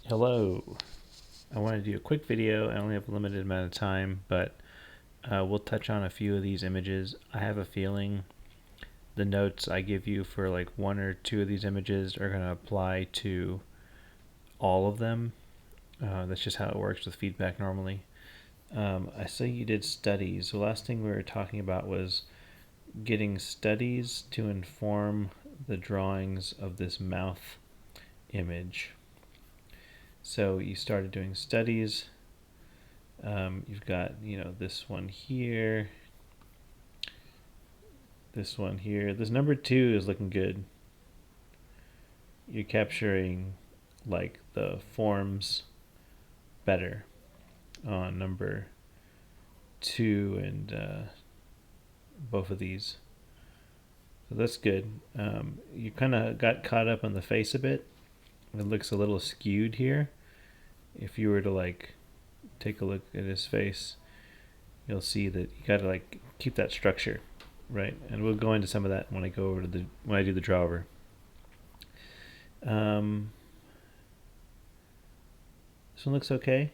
Hello. I want to do a quick video. I only have a limited amount of time, but we'll touch on a few of these images. I have a feeling the notes I give you for like one or two of these images are going to apply to all of them. That's just how it works with feedback normally. I saw you did studies. The last thing we were talking about was getting studies to inform the drawings of this mouth image. So you started doing studies. You've got, this one here, this one here. This number 2 is looking good. You're capturing like the forms better on number 2 and both of these. So that's good. You kind of got caught up on the face a bit. It looks a little skewed here. If you were to like take a look at his face, you'll see that you got to like keep that structure, right? And we'll go into some of that when I go over to when I do the draw over. This one looks okay.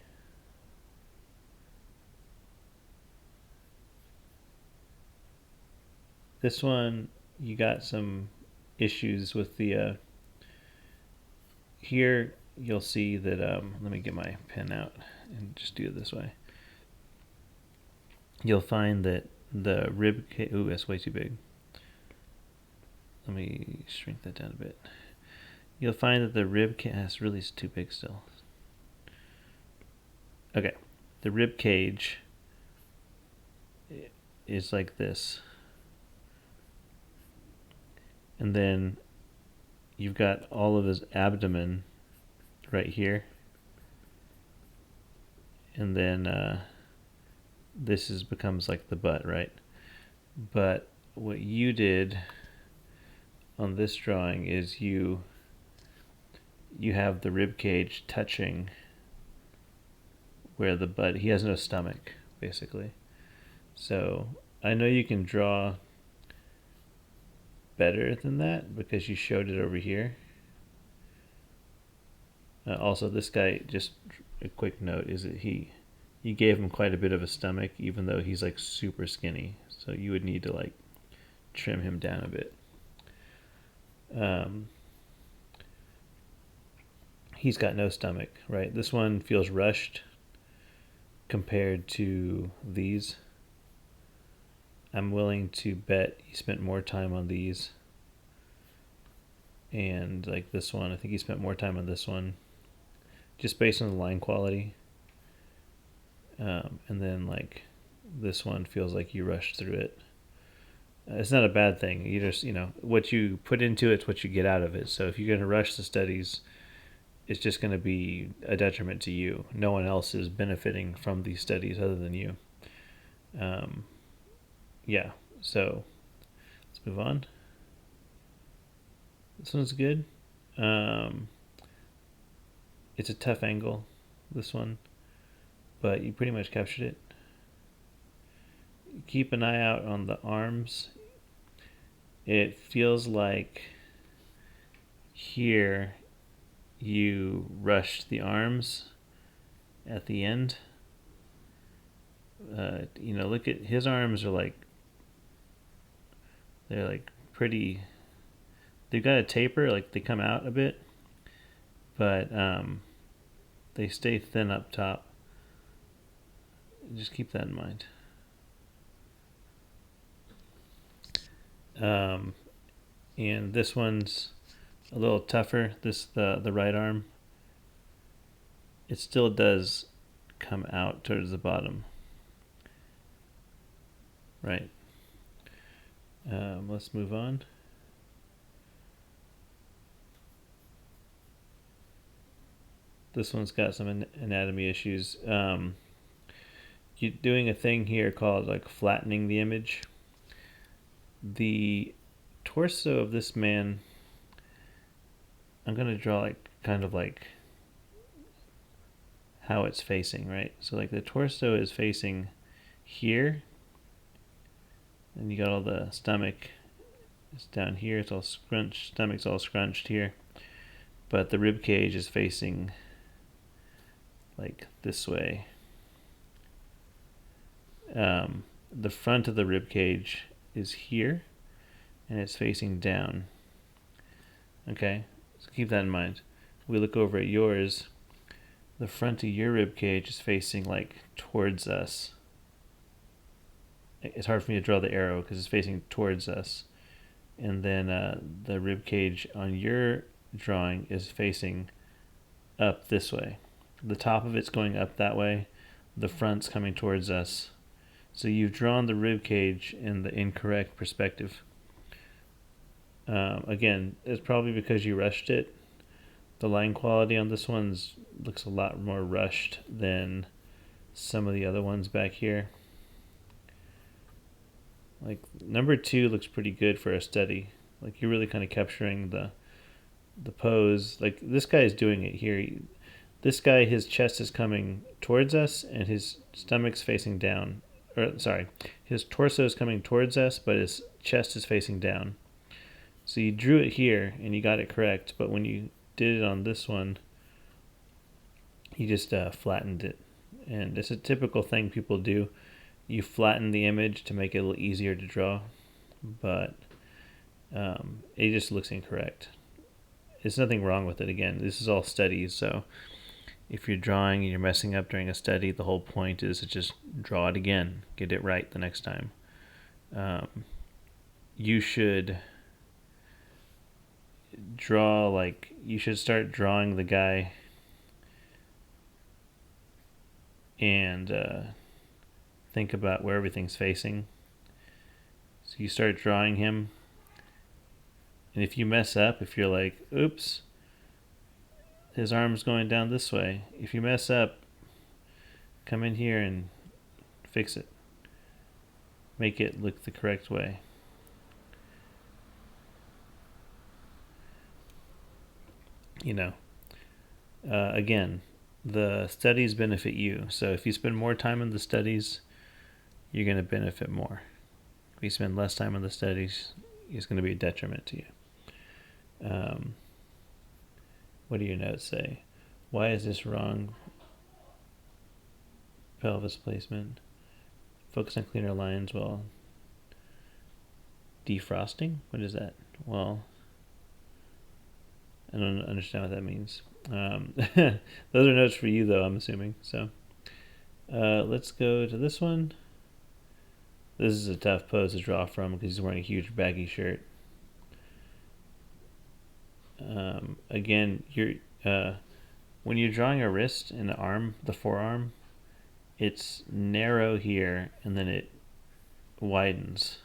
This one, you got some issues with the here you'll see that let me get my pen out and just do it this way. You'll find that the rib ooh, that's way too big. Let me shrink that down a bit. You'll find that the rib cage really is too big still. Okay, the rib cage is like this, and then you've got all of his abdomen right here, and then this becomes like the butt, right? But what you did on this drawing is you have the rib cage touching where the butt. He has no stomach, basically. So I know you can draw better than that because you showed it over here. Also, this guy, just a quick note, is that you gave him quite a bit of a stomach, even though he's like super skinny. So you would need to like trim him down a bit. He's got no stomach, right? This one feels rushed compared to these. I'm willing to bet he spent more time on these. And like this one, I think he spent more time on this one just based on the line quality. And then like this one feels like you rushed through it. It's not a bad thing. You just, what you put into it's what you get out of it. So if you're going to rush the studies, it's just going to be a detriment to you. No one else is benefiting from these studies other than you. Yeah, so let's move on. This one's good. It's a tough angle, this one, but you pretty much captured it. Keep an eye out on the arms. It feels like here you rushed the arms at the end. Look at his arms are like, they're like pretty, they've got a taper, like they come out a bit, but they stay thin up top. Just keep that in mind. And this one's a little tougher. The right arm. It still does come out towards the bottom. Right. Let's move on. This one's got some anatomy issues. You're doing a thing here called like flattening the image. The torso of this man, I'm going to draw like kind of like how it's facing, right? So like the torso is facing here, and you got all the stomach is down here. It's all scrunched. Stomach's all scrunched here, but the rib cage is facing like this way. The front of the rib cage is here, and it's facing down. Okay, so keep that in mind. We look over at yours. The front of your rib cage is facing like towards us. It's hard for me to draw the arrow because it's facing towards us. And then the rib cage on your drawing is facing up this way. The top of it's going up that way. The front's coming towards us. So you've drawn the rib cage in the incorrect perspective. Again, it's probably because you rushed it. The line quality on this one looks a lot more rushed than some of the other ones back here. Like number 2 looks pretty good for a study. Like you're really kind of capturing the pose. Like this guy is doing it here. This guy, his chest is coming towards us and his stomach's facing down. Or sorry, his torso is coming towards us, but his chest is facing down. So you drew it here and you got it correct, but when you did it on this one, you just flattened it. And it's a typical thing people do. You flatten the image to make it a little easier to draw, but it just looks incorrect. There's nothing wrong with it. Again, this is all studies, so if you're drawing and you're messing up during a study, the whole point is to just draw it again, get it right the next time. You should you should start drawing the guy and think about where everything's facing. So you start drawing him, and if you mess up, if you're like, oops, his arm's going down this way, if you mess up, come in here and fix it. Make it look the correct way. Again, the studies benefit you. So if you spend more time in the studies, you're going to benefit more. If you spend less time in the studies, it's going to be a detriment to you. What do your notes say? Why is this wrong? Pelvis placement. Focus on cleaner lines while defrosting? What is that? Well, I don't understand what that means. Those are notes for you, though, I'm assuming. So let's go to this one. This is a tough pose to draw from because he's wearing a huge baggy shirt. Again, when you're drawing a wrist and the arm, the forearm, it's narrow here and then it widens.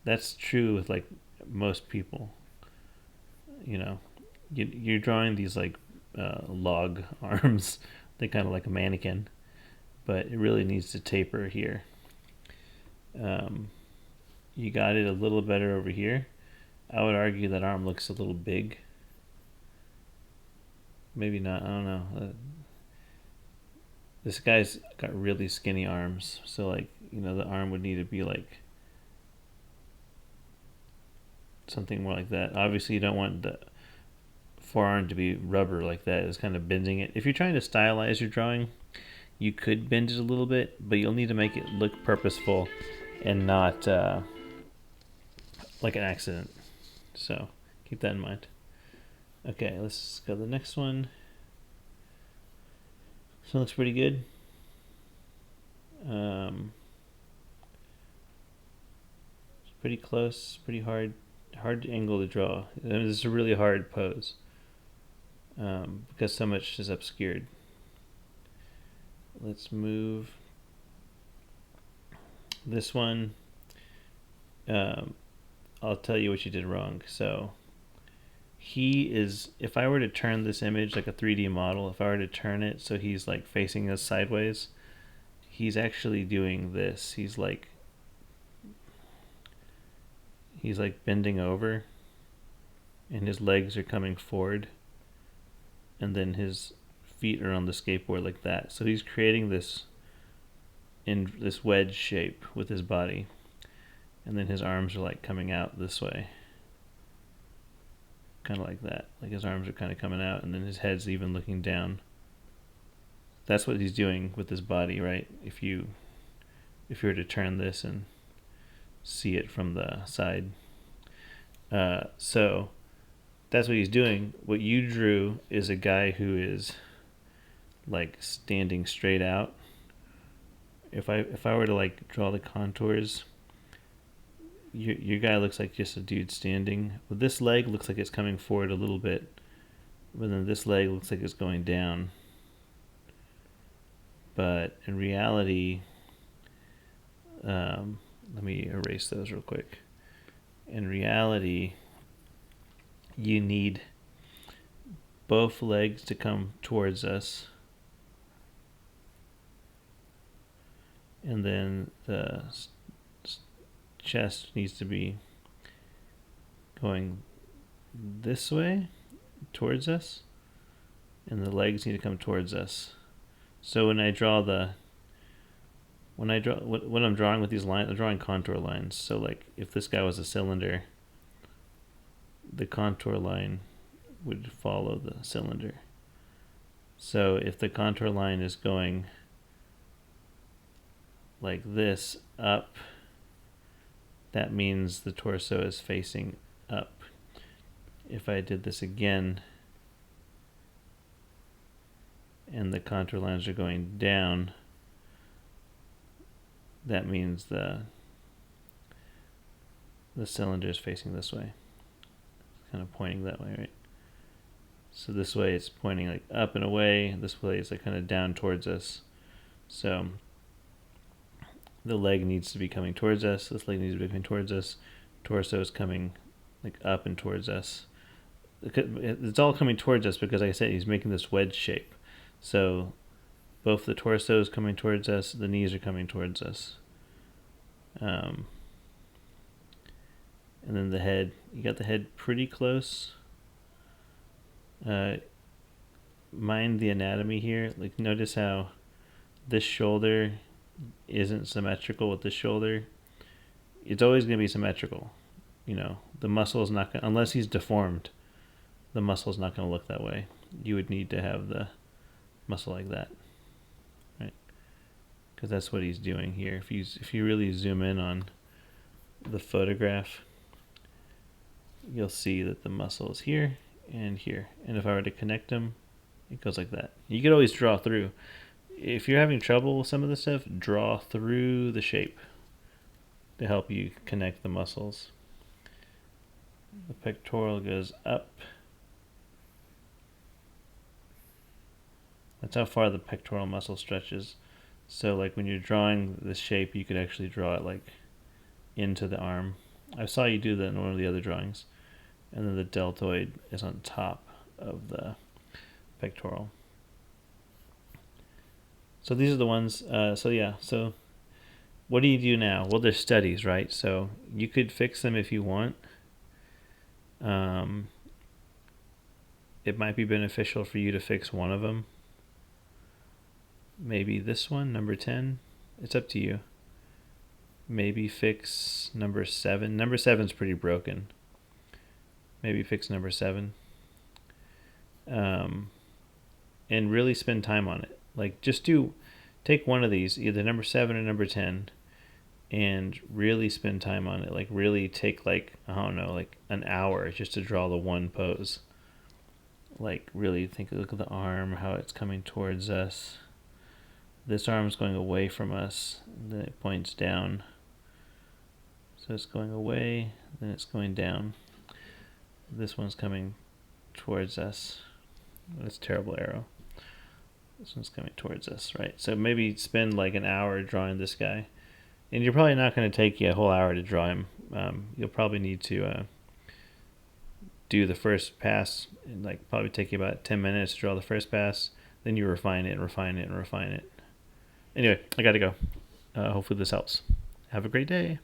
That's true with like most people. You're drawing these like log arms. They're kind of like a mannequin, but it really needs to taper here. You got it a little better over here. I would argue that arm looks a little big. Maybe not, I don't know. This guy's got really skinny arms, so like, the arm would need to be like something more like that. Obviously you don't want the forearm to be rubber like that. It's kind of bending it. If you're trying to stylize your drawing, you could bend it a little bit, but you'll need to make it look purposeful and not like an accident. So keep that in mind. Okay, let's go to the next one. This one looks pretty good. It's pretty close, pretty hard angle to draw. This is a really hard pose because so much is obscured. Let's move this one. I'll tell you what you did wrong. So if I were to turn this image like a 3D model, if I were to turn it so he's like facing us sideways, he's actually doing this. He's like bending over and his legs are coming forward and then his feet are on the skateboard like that. So he's creating this in this wedge shape with his body, and then his arms are like coming out this way, kind of like that. Like his arms are kind of coming out and then his head's even looking down. that's what he's doing with his body, right? If you were to turn this and see it from the side. So that's what he's doing. What you drew is a guy who is like standing straight out. If I were to like draw the contours, your guy looks like just a dude standing. Well, this leg looks like it's coming forward a little bit, but then this leg looks like it's going down. But in reality, let me erase those real quick. In reality, you need both legs to come towards us, and then the chest needs to be going this way towards us, and the legs need to come towards us. So when I draw what I'm drawing with these lines, I'm drawing contour lines. So like if this guy was a cylinder, the contour line would follow the cylinder. So if the contour line is going like this up, that means the torso is facing up. If I did this again and the contour lines are going down, that means the cylinder is facing this way. It's kind of pointing that way, right? So this way it's pointing like up and away. This way it's like kind of down towards us. So the leg needs to be coming towards us. This leg needs to be coming towards us. Torso is coming like up and towards us. It's all coming towards us because, like I said, he's making this wedge shape. So both the torso is coming towards us, the knees are coming towards us. And then the head, you got the head pretty close. Mind the anatomy here. Like notice how this shoulder isn't symmetrical with this shoulder. It's always going to be symmetrical. You know, the muscle is not going to, unless he's deformed, the muscle is not going to look that way. You would need to have the muscle like that, right? Because that's what he's doing here. If you really zoom in on the photograph, you'll see that the muscle is here and here. And if I were to connect them, it goes like that. You could always draw through. If you're having trouble with some of this stuff, draw through the shape to help you connect the muscles. The pectoral goes up. That's how far the pectoral muscle stretches. So like when you're drawing this shape, you could actually draw it like into the arm. I saw you do that in one of the other drawings. And then the deltoid is on top of the pectoral. So these are the ones, so what do you do now? Well, there's studies, right? So you could fix them if you want. It might be beneficial for you to fix one of them. Maybe this one, number 10. It's up to you. Maybe fix number 7. Number 7's pretty broken. Maybe fix number 7. And really spend time on it. Like just take one of these, either number 7 or number 10, and really spend time on it. Like really take like, I don't know, like an hour just to draw the one pose. Like really look at the arm, how it's coming towards us. This arm's going away from us, then it points down. So it's going away, then it's going down. This one's coming towards us. That's a terrible arrow. This one's coming towards us, right? So maybe spend like an hour drawing this guy. And you're probably not going to take you a whole hour to draw him. You'll probably need to do the first pass, and like probably take you about 10 minutes to draw the first pass. Then you refine it and refine it and refine it. Anyway, I got to go. Hopefully this helps. Have a great day.